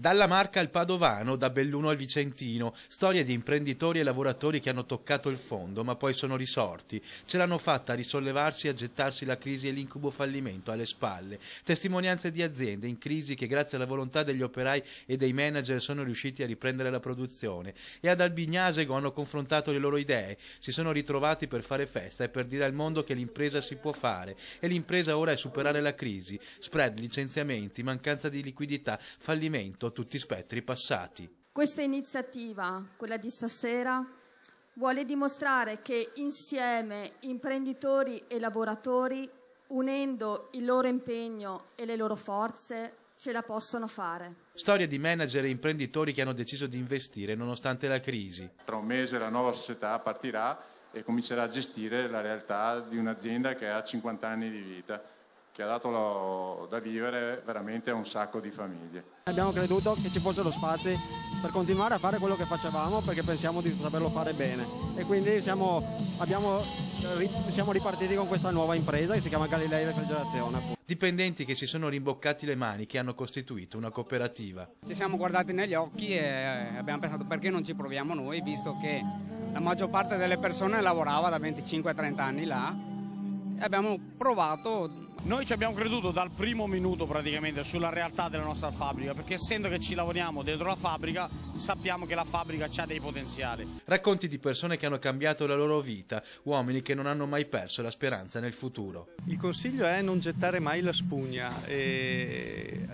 Dalla Marca al Padovano, da Belluno al Vicentino, storie di imprenditori e lavoratori che hanno toccato il fondo ma poi sono risorti, ce l'hanno fatta a risollevarsi e a gettarsi la crisi e l'incubo fallimento alle spalle, testimonianze di aziende in crisi che grazie alla volontà degli operai e dei manager sono riusciti a riprendere la produzione e ad Albignasego hanno confrontato le loro idee, si sono ritrovati per fare festa e per dire al mondo che l'impresa si può fare e l'impresa ora è superare la crisi, spread, licenziamenti, mancanza di liquidità, fallimento, tutti spettri passati. Questa iniziativa, quella di stasera, vuole dimostrare che insieme imprenditori e lavoratori, unendo il loro impegno e le loro forze, ce la possono fare. Storie di manager e imprenditori che hanno deciso di investire nonostante la crisi. Tra un mese la nuova società partirà e comincerà a gestire la realtà di un'azienda che ha 50 anni di vita, che ha dato da vivere veramente a un sacco di famiglie. Abbiamo creduto che ci fossero spazi per continuare a fare quello che facevamo perché pensiamo di saperlo fare bene e quindi siamo ripartiti con questa nuova impresa che si chiama Galilei Refrigerazione. Dipendenti che si sono rimboccati le maniche e hanno costituito una cooperativa. Ci siamo guardati negli occhi e abbiamo pensato perché non ci proviamo noi, visto che la maggior parte delle persone lavorava da 25-30 anni là e abbiamo provato. Noi ci abbiamo creduto dal primo minuto praticamente sulla realtà della nostra fabbrica, perché essendo che ci lavoriamo dentro la fabbrica sappiamo che la fabbrica ha dei potenziali. Racconti di persone che hanno cambiato la loro vita, uomini che non hanno mai perso la speranza nel futuro. Il consiglio è non gettare mai la spugna e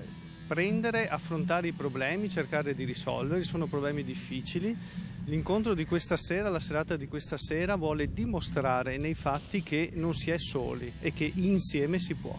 prendere, affrontare i problemi, cercare di risolverli, sono problemi difficili. L'incontro di questa sera, la serata di questa sera vuole dimostrare nei fatti che non si è soli e che insieme si può.